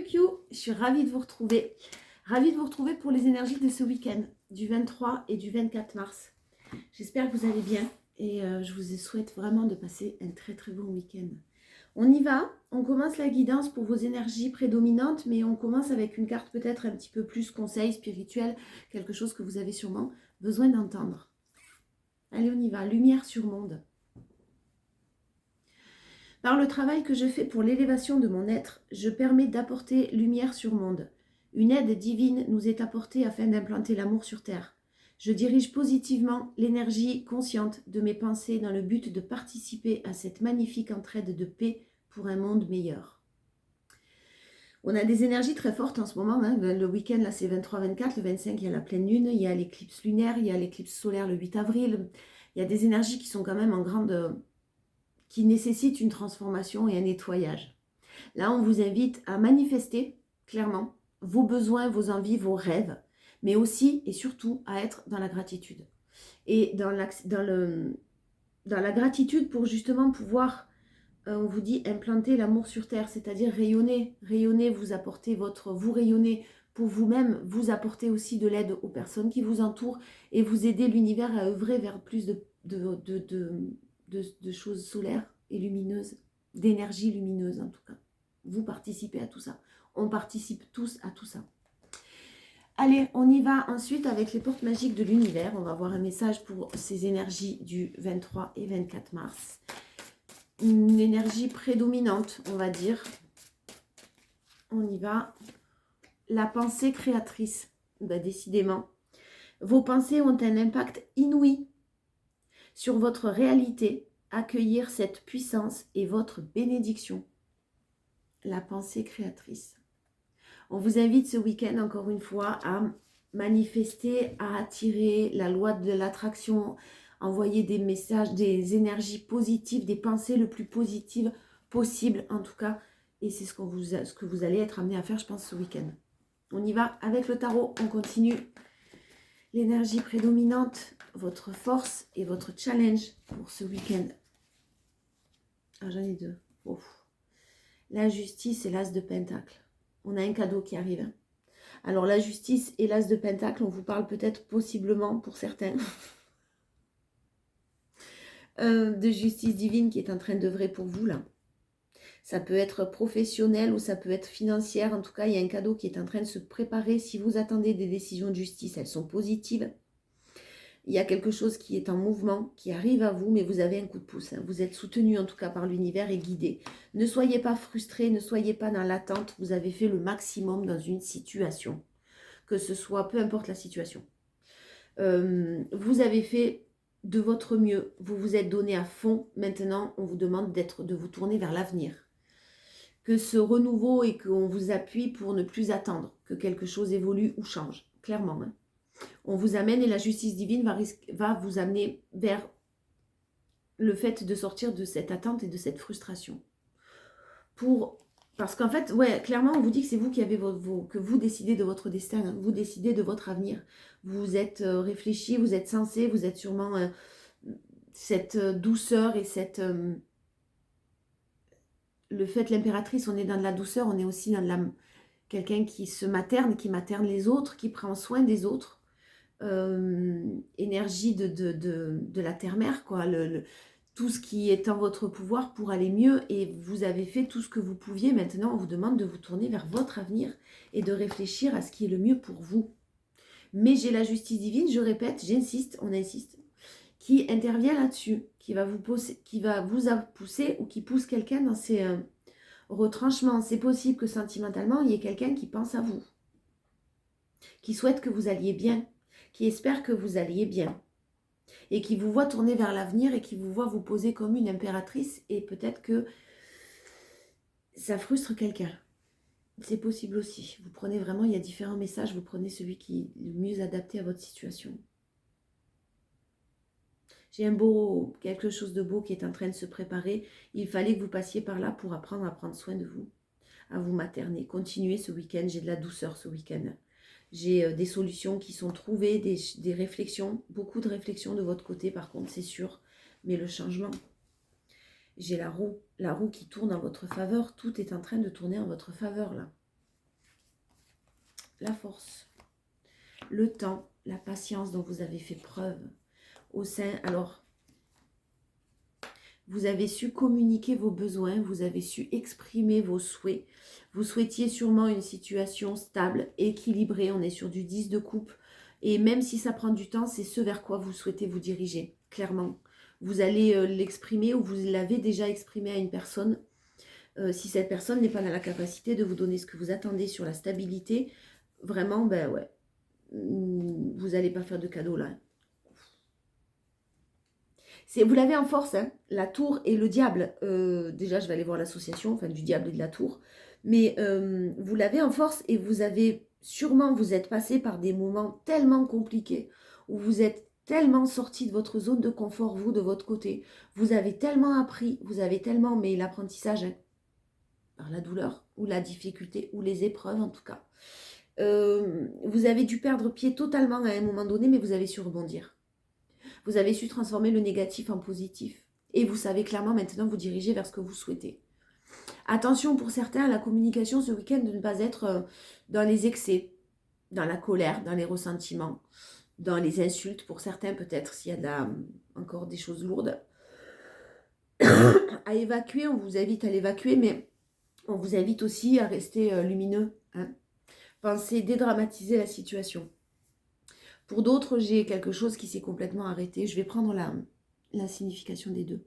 Kiou, je suis ravie de vous retrouver. Ravie de vous retrouver pour les énergies de ce week-end, du 23 et du 24 mars. J'espère que vous allez bien et je vous souhaite vraiment de passer un très très bon week-end. On y va, on commence la guidance pour vos énergies prédominantes, mais on commence avec une carte peut-être un petit peu plus conseil spirituel, quelque chose que vous avez sûrement besoin d'entendre. Allez, on y va, lumière sur monde. Par le travail que je fais pour l'élévation de mon être, je permets d'apporter lumière sur monde. Une aide divine nous est apportée afin d'implanter l'amour sur terre. Je dirige positivement l'énergie consciente de mes pensées dans le but de participer à cette magnifique entraide de paix pour un monde meilleur. On a des énergies très fortes en ce moment. Le week-end, là, c'est 23-24. Le 25, il y a la pleine lune. Il y a l'éclipse lunaire. Il y a l'éclipse solaire le 8 avril. Il y a des énergies qui sont quand même en grande... qui nécessitent une transformation et un nettoyage. Là, on vous invite à manifester clairement vos besoins, vos envies, vos rêves, mais aussi et surtout à être dans la gratitude. Et dans la gratitude pour justement pouvoir, on vous dit, implanter l'amour sur terre, c'est-à-dire rayonner, vous apporter vous rayonner pour vous-même, vous apporter aussi de l'aide aux personnes qui vous entourent et vous aider l'univers à œuvrer vers plus de choses solaires et lumineuses, d'énergie lumineuse en tout cas. Vous participez à tout ça. On participe tous à tout ça. Allez, on y va ensuite avec les portes magiques de l'univers. On va voir un message pour ces énergies du 23 et 24 mars. Une énergie prédominante, on va dire. On y va. La pensée créatrice. Décidément. Vos pensées ont un impact inouï sur votre réalité. Accueillir cette puissance est votre bénédiction. La pensée créatrice. On vous invite ce week-end, encore une fois, à manifester, à attirer la loi de l'attraction, envoyer des messages, des énergies positives, des pensées le plus positives possible, en tout cas. Et c'est ce que vous allez être amené à faire, je pense, ce week-end. On y va avec le tarot, on continue. L'énergie prédominante, votre force et votre challenge pour ce week-end. Ah, j'en ai deux. Ouf. La justice et l'as de pentacle. On a un cadeau qui arrive. Alors la justice et l'as de pentacle, on vous parle peut-être possiblement pour certains de justice divine qui est en train d'œuvrer pour vous là. Ça peut être professionnel ou ça peut être financière. En tout cas, il y a un cadeau qui est en train de se préparer. Si vous attendez des décisions de justice, elles sont positives. Il y a quelque chose qui est en mouvement, qui arrive à vous, mais vous avez un coup de pouce. Vous êtes soutenu en tout cas par l'univers et guidé. Ne soyez pas frustrés, ne soyez pas dans l'attente. Vous avez fait le maximum dans une situation. Que ce soit, peu importe la situation. Vous avez fait de votre mieux. Vous vous êtes donné à fond. Maintenant, on vous demande de vous tourner vers l'avenir. Que ce renouveau et qu'on vous appuie pour ne plus attendre que quelque chose évolue ou change. Clairement, on vous amène et la justice divine va vous amener vers le fait de sortir de cette attente et de cette frustration. Parce qu'en fait, ouais, clairement, on vous dit que c'est vous qui avez que vous décidez de votre destin, vous décidez de votre avenir. Vous êtes réfléchi, vous êtes sensé, vous êtes sûrement cette douceur et le fait, l'impératrice, on est dans de la douceur, on est aussi dans quelqu'un qui se materne, qui materne les autres, qui prend soin des autres. Énergie de la terre-mère, quoi. Tout ce qui est en votre pouvoir pour aller mieux et vous avez fait tout ce que vous pouviez. Maintenant, on vous demande de vous tourner vers votre avenir et de réfléchir à ce qui est le mieux pour vous. Mais j'ai la justice divine, je répète, j'insiste, on insiste, qui intervient là-dessus, qui va vous pousser ou qui pousse quelqu'un dans ses retranchements. C'est possible que sentimentalement, il y ait quelqu'un qui pense à vous, qui souhaite que vous alliez bien, qui espère que vous alliez bien et qui vous voit tourner vers l'avenir et qui vous voit vous poser comme une impératrice et peut-être que ça frustre quelqu'un. C'est possible aussi. Vous prenez vraiment, il y a différents messages, vous prenez celui qui est le mieux adapté à votre situation. J'ai quelque chose de beau qui est en train de se préparer. Il fallait que vous passiez par là pour apprendre à prendre soin de vous, à vous materner. Continuez ce week-end, j'ai de la douceur ce week-end. J'ai des solutions qui sont trouvées, des réflexions, beaucoup de réflexions de votre côté par contre, c'est sûr. Mais le changement, j'ai la roue qui tourne en votre faveur. Tout est en train de tourner en votre faveur là. la force, le temps, la patience dont vous avez fait preuve au sein. Alors, vous avez su communiquer vos besoins, vous avez su exprimer vos souhaits. Vous souhaitiez sûrement une situation stable, équilibrée. On est sur du 10 de coupe. Et même si ça prend du temps, c'est ce vers quoi vous souhaitez vous diriger, clairement. Vous allez l'exprimer ou vous l'avez déjà exprimé à une personne. Si cette personne n'est pas dans la capacité de vous donner ce que vous attendez sur la stabilité, vraiment, ben ouais, vous n'allez pas faire de cadeau là. Vous l'avez en force, hein, la tour et le diable. Déjà, je vais aller voir l'association, enfin du diable et de la tour. Mais vous l'avez en force et vous avez sûrement, vous êtes passé par des moments tellement compliqués où vous êtes tellement sorti de votre zone de confort, vous, de votre côté. Vous avez tellement appris, vous avez tellement, mais l'apprentissage, hein, par la douleur ou la difficulté ou les épreuves en tout cas. Vous avez dû perdre pied totalement à un moment donné, mais vous avez su rebondir. Vous avez su transformer le négatif en positif. Et vous savez clairement maintenant vous diriger vers ce que vous souhaitez. Attention pour certains à la communication ce week-end de ne pas être dans les excès, dans la colère, dans les ressentiments, dans les insultes pour certains peut-être s'il y a encore des choses lourdes. À évacuer, on vous invite à l'évacuer, mais on vous invite aussi à rester lumineux. Hein. Pensez dédramatiser la situation. Pour d'autres, j'ai quelque chose qui s'est complètement arrêté. Je vais prendre la signification des deux.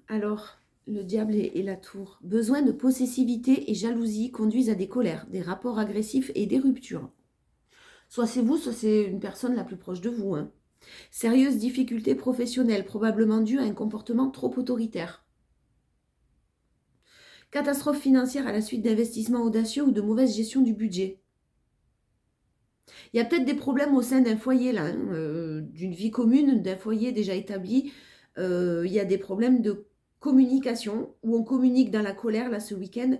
Alors, le diable et la tour. Besoin de possessivité et jalousie conduisent à des colères, des rapports agressifs et des ruptures. Soit c'est vous, soit c'est une personne la plus proche de vous. Hein. Sérieuse difficulté professionnelle, probablement due à un comportement trop autoritaire. Catastrophe financière à la suite d'investissements audacieux ou de mauvaise gestion du budget. Il y a peut-être des problèmes au sein d'un foyer, là, hein, d'une vie commune, d'un foyer déjà établi. Il y a des problèmes de communication, où on communique dans la colère, là, ce week-end.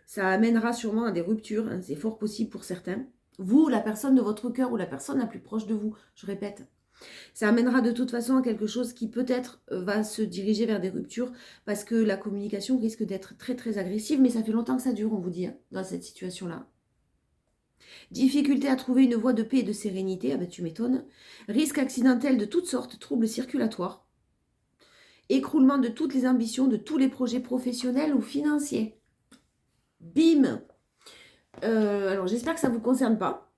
Ça amènera sûrement à des ruptures, hein, c'est fort possible pour certains. Vous, la personne de votre cœur ou la personne la plus proche de vous, je répète. Ça amènera de toute façon à quelque chose qui peut-être va se diriger vers des ruptures, parce que la communication risque d'être très très agressive, mais ça fait longtemps que ça dure, on vous dit, hein, dans cette situation-là. Difficulté à trouver une voie de paix et de sérénité, ah ben tu m'étonnes. Risque accidentel de toutes sortes, troubles circulatoires. Écroulement de toutes les ambitions, de tous les projets professionnels ou financiers. Bim. Alors j'espère que ça ne vous concerne pas,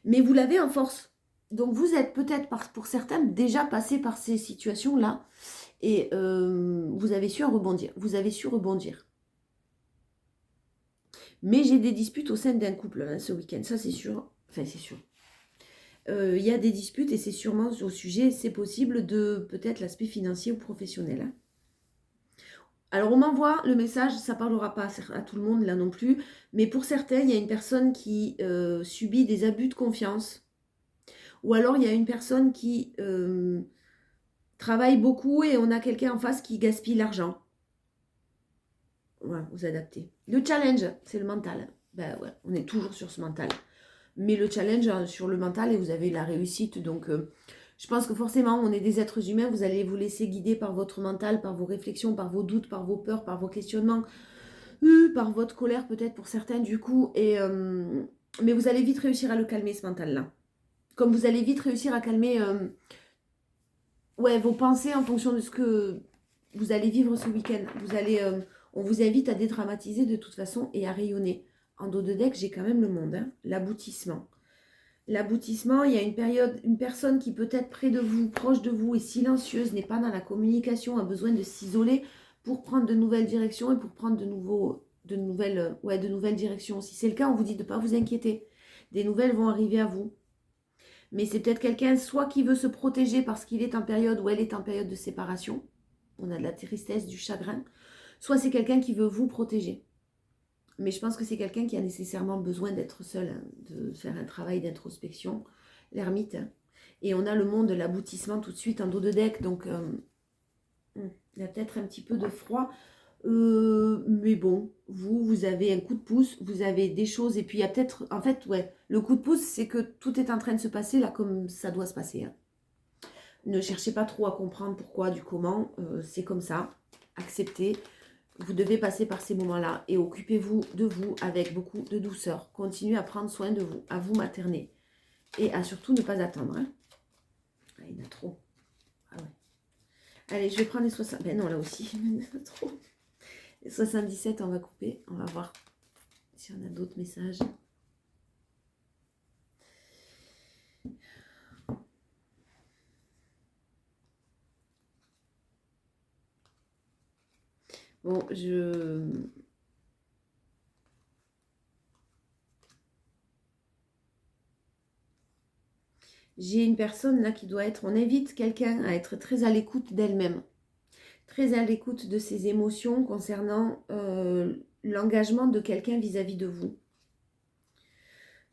mais vous l'avez en force. Donc vous êtes peut-être, pour certains, déjà passé par ces situations-là, et vous avez su rebondir. Vous avez su rebondir. Mais j'ai des disputes au sein d'un couple hein, ce week-end, ça c'est sûr. Enfin, c'est sûr. Il y a des disputes et c'est sûrement au sujet, c'est possible, de peut-être l'aspect financier ou professionnel. Hein. Alors, on m'envoie le message, ça ne parlera pas à tout le monde là non plus, mais pour certains, il y a une personne qui subit des abus de confiance. Ou alors, il y a une personne qui travaille beaucoup et on a quelqu'un en face qui gaspille l'argent. Voilà, vous adaptez. Le challenge, c'est le mental. Ben ouais, on est toujours sur ce mental. Mais le challenge hein, sur le mental et vous avez la réussite. Donc, je pense que forcément, on est des êtres humains. Vous allez vous laisser guider par votre mental, par vos réflexions, par vos doutes, par vos peurs, par vos questionnements, par votre colère peut-être pour certains du coup. Mais vous allez vite réussir à le calmer, ce mental-là. Comme vous allez vite réussir à calmer vos pensées en fonction de ce que vous allez vivre ce week-end. On vous invite à dédramatiser de toute façon et à rayonner. En dos de deck, j'ai quand même le monde, hein, l'aboutissement. L'aboutissement, il y a une personne qui peut être près de vous, proche de vous, est silencieuse, n'est pas dans la communication, a besoin de s'isoler pour prendre de nouvelles directions et pour prendre de nouvelles directions. Si c'est le cas, on vous dit de ne pas vous inquiéter. Des nouvelles vont arriver à vous. Mais c'est peut-être quelqu'un soit qui veut se protéger parce qu'il est en période ou elle est en période de séparation. On a de la tristesse, du chagrin. Soit c'est quelqu'un qui veut vous protéger. Mais je pense que c'est quelqu'un qui a nécessairement besoin d'être seul, hein, de faire un travail d'introspection, l'ermite. Hein. Et on a le monde de l'aboutissement tout de suite en dos de deck, donc il y a peut-être un petit peu de froid. Mais bon, vous avez un coup de pouce, vous avez des choses, et puis il y a peut-être, en fait, le coup de pouce, c'est que tout est en train de se passer là comme ça doit se passer. Hein. Ne cherchez pas trop à comprendre pourquoi, du comment, c'est comme ça, acceptez. Vous devez passer par ces moments-là et occupez-vous de vous avec beaucoup de douceur. Continuez à prendre soin de vous, à vous materner et à surtout ne pas attendre. Hein. Ah, il y en a trop. Ah ouais. Allez, je vais prendre les 60. Ben non, là aussi, il y en a trop. Les 77, on va couper. On va voir si on a d'autres messages. Bon, j'ai une personne là qui doit être... On invite quelqu'un à être très à l'écoute d'elle-même. Très à l'écoute de ses émotions concernant l'engagement de quelqu'un vis-à-vis de vous.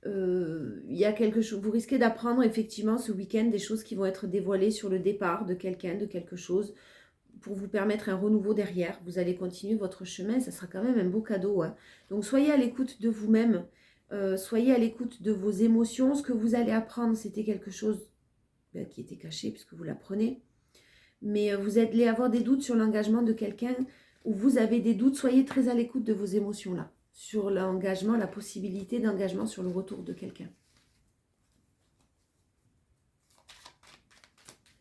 Il y a quelque chose, vous risquez d'apprendre effectivement ce week-end des choses qui vont être dévoilées sur le départ de quelqu'un, de quelque chose, pour vous permettre un renouveau derrière. Vous allez continuer votre chemin, ça sera quand même un beau cadeau. Hein. Donc soyez à l'écoute de vous-même, soyez à l'écoute de vos émotions. Ce que vous allez apprendre, c'était quelque chose qui était caché puisque vous l'apprenez. Mais vous allez avoir des doutes sur l'engagement de quelqu'un ou vous avez des doutes, soyez très à l'écoute de vos émotions là, sur l'engagement, la possibilité d'engagement sur le retour de quelqu'un.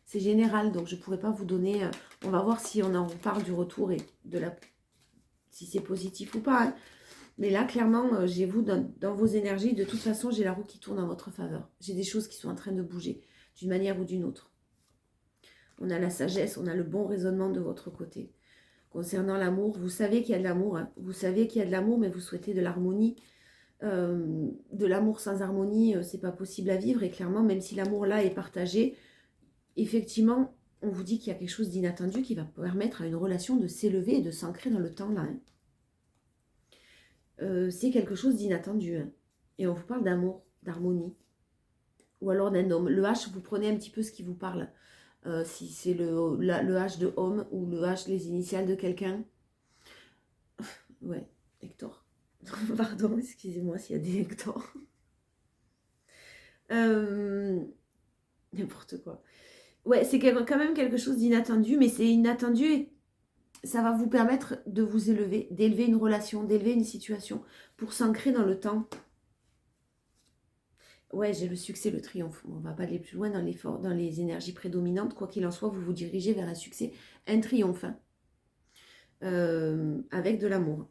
C'est général, donc je ne pourrais pas vous donner... on va voir si on en parle du retour et de la... si c'est positif ou pas. Hein. Mais là, clairement, j'ai vous dans vos énergies. De toute façon, j'ai la roue qui tourne en votre faveur. J'ai des choses qui sont en train de bouger, d'une manière ou d'une autre. On a la sagesse, on a le bon raisonnement de votre côté. Concernant l'amour, vous savez qu'il y a de l'amour. Hein. Vous savez qu'il y a de l'amour, mais vous souhaitez de l'harmonie. De l'amour sans harmonie, c'est pas possible à vivre. Et clairement, même si l'amour là est partagé, effectivement, on vous dit qu'il y a quelque chose d'inattendu qui va permettre à une relation de s'élever et de s'ancrer dans le temps là. Hein. C'est quelque chose d'inattendu. Hein. Et on vous parle d'amour, d'harmonie. Ou alors d'un homme. Le H, vous prenez un petit peu ce qui vous parle. Si c'est le H de homme ou le H, les initiales de quelqu'un. Ouais, Hector. Pardon, excusez-moi s'il y a des Hector. N'importe quoi. Ouais, c'est quand même quelque chose d'inattendu, mais c'est inattendu et ça va vous permettre de vous élever, d'élever une relation, d'élever une situation pour s'ancrer dans le temps. Ouais, j'ai le succès, le triomphe. On ne va pas aller plus loin dans les énergies prédominantes. Quoi qu'il en soit, vous vous dirigez vers un succès, un triomphe, hein, avec de l'amour.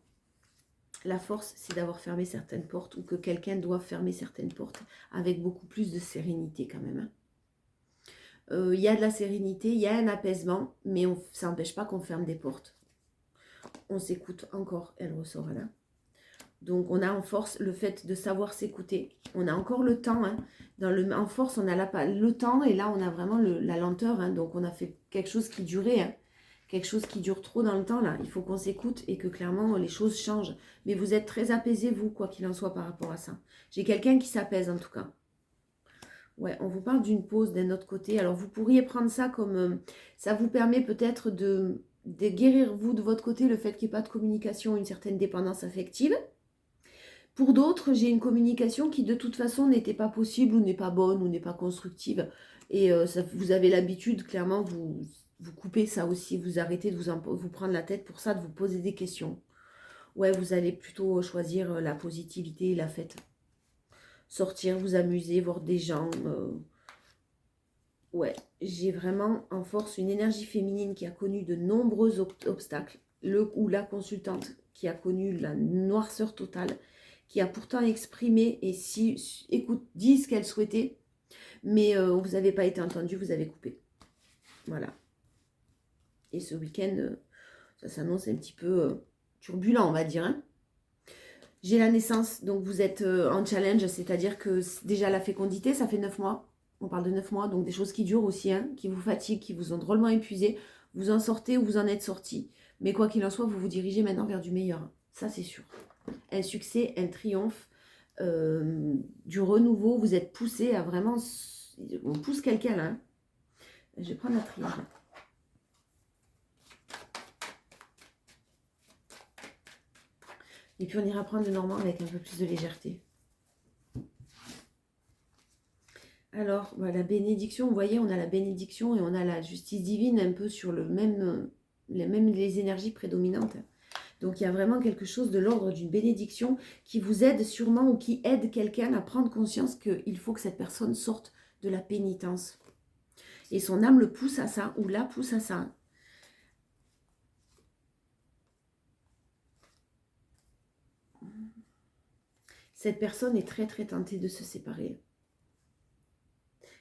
La force, c'est d'avoir fermé certaines portes ou que quelqu'un doit fermer certaines portes avec beaucoup plus de sérénité quand même. Hein. Y a de la sérénité, il y a un apaisement, mais ça n'empêche pas qu'on ferme des portes. On s'écoute encore, elle ressort là. Donc on a en force le fait de savoir s'écouter. On a encore le temps. Hein. En force, on a le temps et là on a vraiment la lenteur. Hein. Donc on a fait quelque chose qui durait. Hein. Quelque chose qui dure trop dans le temps là. Il faut qu'on s'écoute et que clairement les choses changent. Mais vous êtes très apaisé vous, quoi qu'il en soit par rapport à ça. J'ai quelqu'un qui s'apaise en tout cas. Ouais, on vous parle d'une pause d'un autre côté. Alors vous pourriez prendre ça comme... ça vous permet peut-être de guérir vous de votre côté le fait qu'il n'y ait pas de communication, une certaine dépendance affective. Pour d'autres, j'ai une communication qui de toute façon n'était pas possible ou n'est pas bonne ou n'est pas constructive. Et vous avez l'habitude, clairement, vous coupez ça aussi, vous arrêtez de vous prendre la tête pour ça, de vous poser des questions. Ouais, vous allez plutôt choisir la positivité, la fête. Sortir, vous amuser, voir des gens. Ouais, j'ai vraiment en force une énergie féminine qui a connu de nombreux obstacles. Ou la consultante qui a connu la noirceur totale, qui a pourtant exprimé et dit ce qu'elle souhaitait, mais vous n'avez pas été entendu, vous avez coupé. Voilà. Et ce week-end, ça s'annonce un petit peu turbulent, on va dire. Hein. J'ai la naissance, donc vous êtes en challenge, c'est-à-dire que déjà la fécondité, ça fait 9 mois. On parle de 9 mois, donc des choses qui durent aussi, hein, qui vous fatiguent, qui vous ont drôlement épuisé. Vous en sortez ou vous en êtes sorti. Mais quoi qu'il en soit, vous vous dirigez maintenant vers du meilleur. Ça, c'est sûr. Un succès, un triomphe, du renouveau. Vous êtes poussé à vraiment... On pousse quelqu'un là. Hein. Je vais prendre la triade. Et puis on ira prendre le normand avec un peu plus de légèreté. Alors, bah, la bénédiction, vous voyez, on a la bénédiction et on a la justice divine un peu sur les énergies prédominantes. Donc il y a vraiment quelque chose de l'ordre d'une bénédiction qui vous aide sûrement ou qui aide quelqu'un à prendre conscience qu'il faut que cette personne sorte de la pénitence. Et son âme le pousse à ça ou la pousse à ça. Cette personne est très très tentée de se séparer.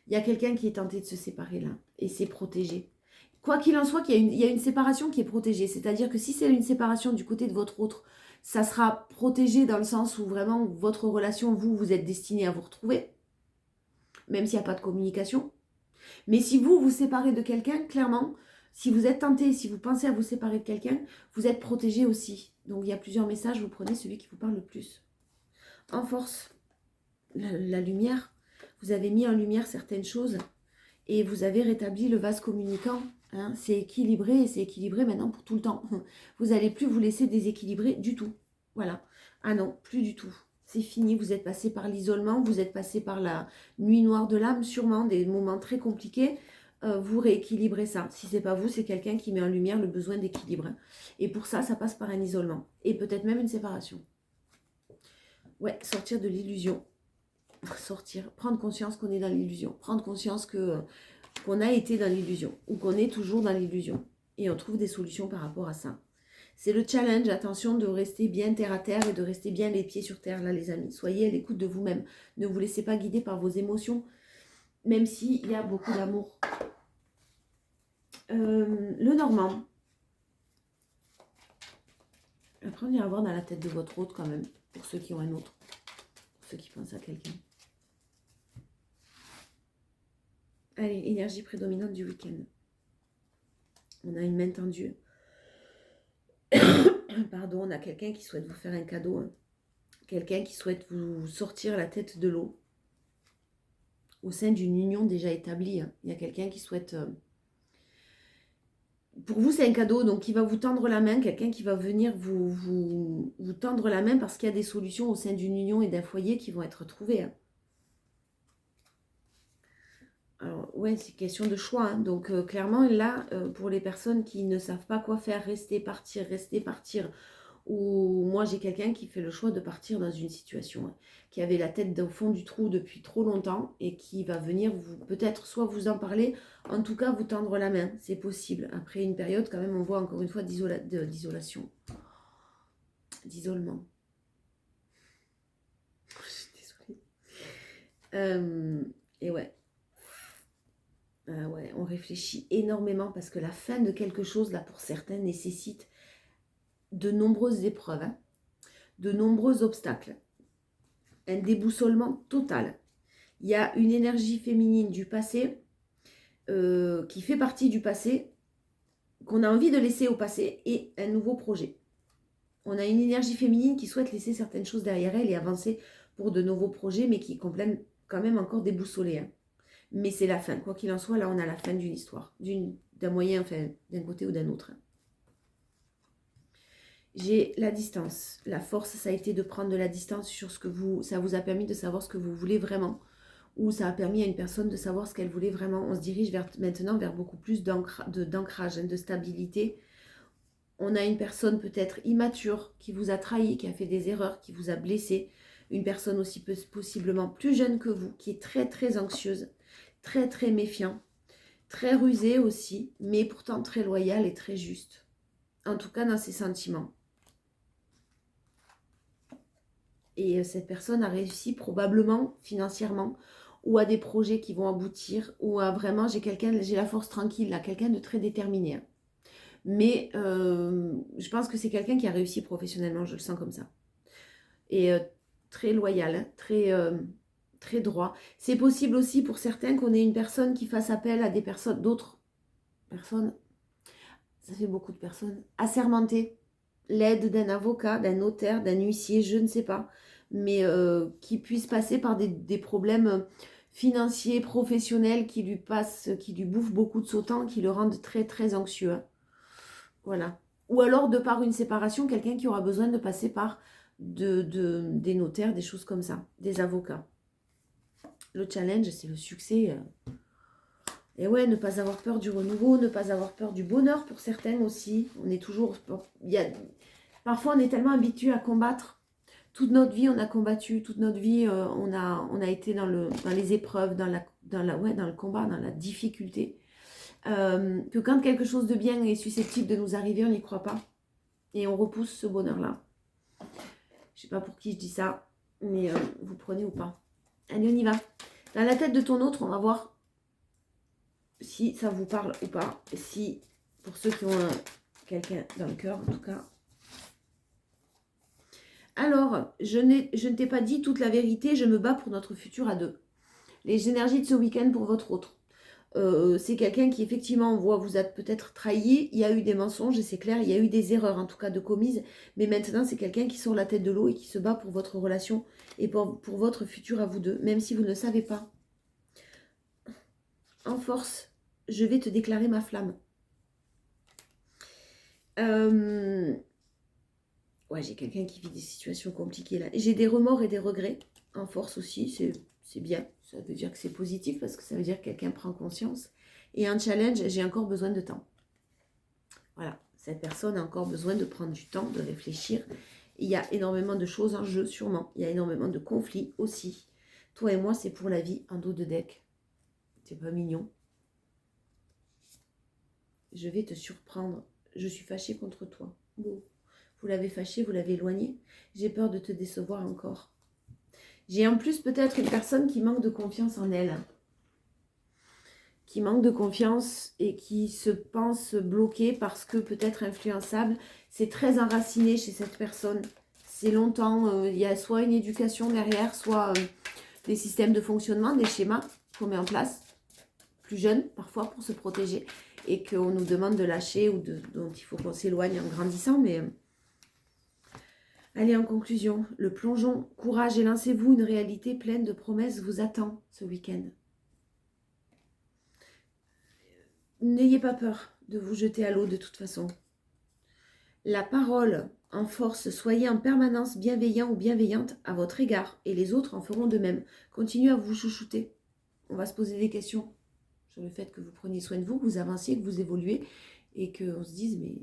Il y a quelqu'un qui est tenté de se séparer là et c'est protégé. Quoi qu'il en soit, il y a une séparation qui est protégée. C'est-à-dire que si c'est une séparation du côté de votre autre, ça sera protégé dans le sens où vraiment votre relation, vous êtes destiné à vous retrouver, même s'il n'y a pas de communication. Mais si vous vous séparez de quelqu'un, clairement, si vous êtes tenté, si vous pensez à vous séparer de quelqu'un, vous êtes protégé aussi. Donc il y a plusieurs messages, vous prenez celui qui vous parle le plus. En force, la lumière, vous avez mis en lumière certaines choses et vous avez rétabli le vase communicant. Hein, c'est équilibré et c'est équilibré maintenant pour tout le temps. Vous n'allez plus vous laisser déséquilibrer du tout. Voilà. Ah non, plus du tout. C'est fini, vous êtes passé par l'isolement, vous êtes passé par la nuit noire de l'âme, sûrement des moments très compliqués. Vous rééquilibrez ça. Si c'est pas vous, c'est quelqu'un qui met en lumière le besoin d'équilibre. Et pour ça, ça passe par un isolement. Et peut-être même une séparation. Ouais, sortir de l'illusion. Sortir, prendre conscience qu'on est dans l'illusion. Prendre conscience qu'on a été dans l'illusion. Ou qu'on est toujours dans l'illusion. Et on trouve des solutions par rapport à ça. C'est le challenge, attention de rester bien terre à terre et de rester bien les pieds sur terre, là les amis. Soyez à l'écoute de vous-même. Ne vous laissez pas guider par vos émotions, même s'il y a beaucoup d'amour. Le Normand. Après, on ira voir dans la tête de votre autre quand même, pour ceux qui ont un autre, pour ceux qui pensent à quelqu'un. Allez, énergie prédominante du week-end. On a une main tendue. Pardon, on a quelqu'un qui souhaite vous faire un cadeau. Hein. Quelqu'un qui souhaite vous sortir la tête de l'eau. Au sein d'une union déjà établie. Hein. Il y a quelqu'un qui souhaite... Pour vous, c'est un cadeau, donc il va vous tendre la main. Quelqu'un qui va venir vous tendre la main parce qu'il y a des solutions au sein d'une union et d'un foyer qui vont être trouvées. Hein. Alors, ouais, c'est question de choix. Hein. Donc, clairement, là, pour les personnes qui ne savent pas quoi faire, rester, partir, ou moi, j'ai quelqu'un qui fait le choix de partir dans une situation, hein, qui avait la tête au fond du trou depuis trop longtemps et qui va venir peut-être soit vous en parler, en tout cas vous tendre la main. C'est possible. Après une période, quand même, on voit encore une fois d'isolation. D'isolement. Je suis désolée. Et ouais. Ouais, on réfléchit énormément parce que la fin de quelque chose, là, pour certains, nécessite de nombreuses épreuves, hein, de nombreux obstacles, un déboussolement total. Il y a une énergie féminine du passé qui fait partie du passé, qu'on a envie de laisser au passé, et un nouveau projet. On a une énergie féminine qui souhaite laisser certaines choses derrière elle et avancer pour de nouveaux projets, mais qui complètent quand même encore déboussolés. Hein. Mais c'est la fin. Quoi qu'il en soit, là, on a la fin d'une histoire. D'un moyen, enfin, d'un côté ou d'un autre. J'ai la distance. La force, ça a été de prendre de la distance sur ce que vous... Ça vous a permis de savoir ce que vous voulez vraiment. Ou ça a permis à une personne de savoir ce qu'elle voulait vraiment. On se dirige maintenant vers beaucoup plus d'ancrage, de stabilité. On a une personne peut-être immature qui vous a trahi, qui a fait des erreurs, qui vous a blessé. Une personne aussi possiblement plus jeune que vous, qui est très très anxieuse. Très très méfiant, très rusé aussi, mais pourtant très loyal et très juste. En tout cas dans ses sentiments. Et cette personne a réussi probablement financièrement ou à des projets qui vont aboutir ou à vraiment, j'ai la force tranquille là, quelqu'un de très déterminé. Hein. Mais je pense que c'est quelqu'un qui a réussi professionnellement, je le sens comme ça. Et très loyal, hein, très droit. C'est possible aussi pour certains qu'on ait une personne qui fasse appel à d'autres personnes, ça fait beaucoup de personnes, assermentées, l'aide d'un avocat, d'un notaire, d'un huissier, je ne sais pas, mais qui puisse passer par des problèmes financiers, professionnels qui lui bouffent beaucoup de son temps, qui le rendent très très anxieux. Hein. Voilà. Ou alors de par une séparation, quelqu'un qui aura besoin de passer par des notaires, des choses comme ça, des avocats. Le challenge, c'est le succès. Et ouais, ne pas avoir peur du renouveau, ne pas avoir peur du bonheur pour certains aussi. On est toujours... Parfois, on est tellement habitué à combattre. Toute notre vie, on a combattu. Toute notre vie, on a été dans les épreuves, dans le combat, dans la difficulté. Que quand quelque chose de bien est susceptible de nous arriver, on n'y croit pas. Et on repousse ce bonheur-là. Je sais pas pour qui je dis ça, mais vous prenez ou pas. Allez, on y va. Dans la tête de ton autre, on va voir si ça vous parle ou pas. Si, pour ceux qui ont quelqu'un dans le cœur, en tout cas. Alors, je ne t'ai pas dit toute la vérité, je me bats pour notre futur à deux. Les énergies de ce week-end pour votre autre. C'est quelqu'un qui, effectivement, on voit, vous êtes peut-être trahi, il y a eu des mensonges, et c'est clair, il y a eu des erreurs, en tout cas, de commises, mais maintenant, c'est quelqu'un qui sort la tête de l'eau et qui se bat pour votre relation et pour votre futur à vous deux, même si vous ne le savez pas. En force, je vais te déclarer ma flamme. Ouais, j'ai quelqu'un qui vit des situations compliquées, là. J'ai des remords et des regrets, en force aussi, c'est bien. Ça veut dire que c'est positif parce que ça veut dire que quelqu'un prend conscience. Et un challenge, j'ai encore besoin de temps. Voilà, cette personne a encore besoin de prendre du temps, de réfléchir. Il y a énormément de choses en jeu, sûrement. Il y a énormément de conflits aussi. Toi et moi, c'est pour la vie, en dos de deck. C'est pas mignon. Je vais te surprendre. Je suis fâchée contre toi. Bon, vous l'avez fâché, vous l'avez éloigné. J'ai peur de te décevoir encore. J'ai en plus peut-être une personne qui manque de confiance en elle. Qui manque de confiance et qui se pense bloquée parce que peut-être influençable. C'est très enraciné chez cette personne. C'est longtemps, il y a soit une éducation derrière, soit des systèmes de fonctionnement, des schémas qu'on met en place, plus jeunes parfois pour se protéger, et qu'on nous demande de lâcher ou dont il faut qu'on s'éloigne en grandissant, mais... Allez, en conclusion, le plongeon, courage et lancez-vous, une réalité pleine de promesses vous attend ce week-end. N'ayez pas peur de vous jeter à l'eau de toute façon. La parole en force, soyez en permanence bienveillant ou bienveillante à votre égard et les autres en feront de même. Continuez à vous chouchouter. On va se poser des questions sur le fait que vous preniez soin de vous, que vous avanciez, que vous évoluez et qu'on se dise, mais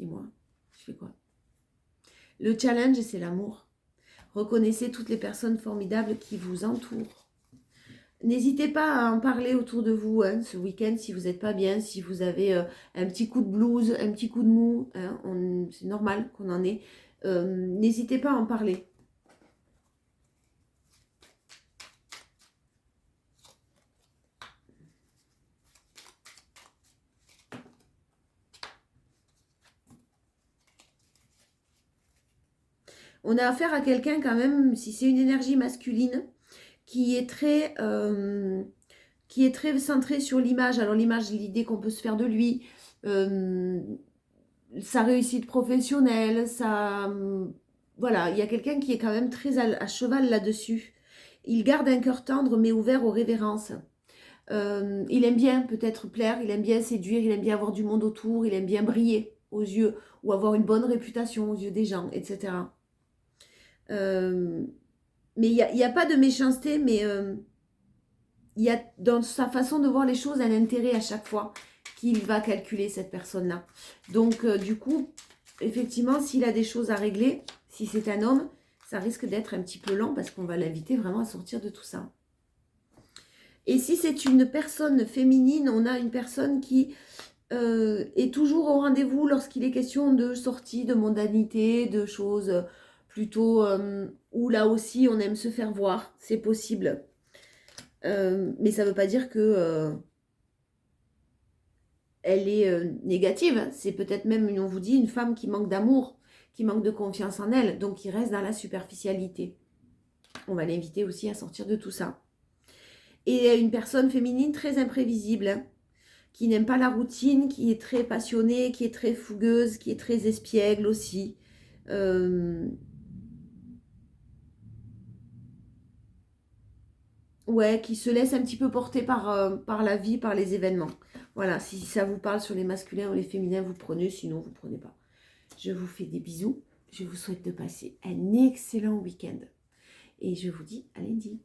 et moi, je fais quoi? Le challenge, c'est l'amour. Reconnaissez toutes les personnes formidables qui vous entourent. N'hésitez pas à en parler autour de vous ce week-end si vous n'êtes pas bien, si vous avez un petit coup de blues, un petit coup de mou. C'est normal qu'on en ait. N'hésitez pas à en parler. On a affaire à quelqu'un quand même, si c'est une énergie masculine, qui est très centré sur l'image. Alors l'image, l'idée qu'on peut se faire de lui, sa réussite professionnelle, voilà, il y a quelqu'un qui est quand même très à cheval là-dessus. Il garde un cœur tendre mais ouvert aux révérences. Il aime bien peut-être plaire, il aime bien séduire, il aime bien avoir du monde autour, il aime bien briller aux yeux ou avoir une bonne réputation aux yeux des gens, etc. Mais il n'y a pas de méchanceté, mais il y a dans sa façon de voir les choses un intérêt à chaque fois qu'il va calculer cette personne-là. Donc du coup, effectivement, s'il a des choses à régler, si c'est un homme, ça risque d'être un petit peu lent parce qu'on va l'inviter vraiment à sortir de tout ça. Et si c'est une personne féminine, on a une personne qui est toujours au rendez-vous lorsqu'il est question de sortie, de mondanité, de choses plutôt où là aussi on aime se faire voir, c'est possible. Mais ça ne veut pas dire que elle est négative. C'est peut-être même, on vous dit, une femme qui manque d'amour, qui manque de confiance en elle, donc qui reste dans la superficialité. On va l'inviter aussi à sortir de tout ça. Et une personne féminine très imprévisible, qui n'aime pas la routine, qui est très passionnée, qui est très fougueuse, qui est très espiègle aussi. Ouais, qui se laisse un petit peu porter par la vie, par les événements. Voilà, si ça vous parle sur les masculins ou les féminins, vous prenez, sinon vous ne prenez pas. Je vous fais des bisous. Je vous souhaite de passer un excellent week-end. Et je vous dis à lundi.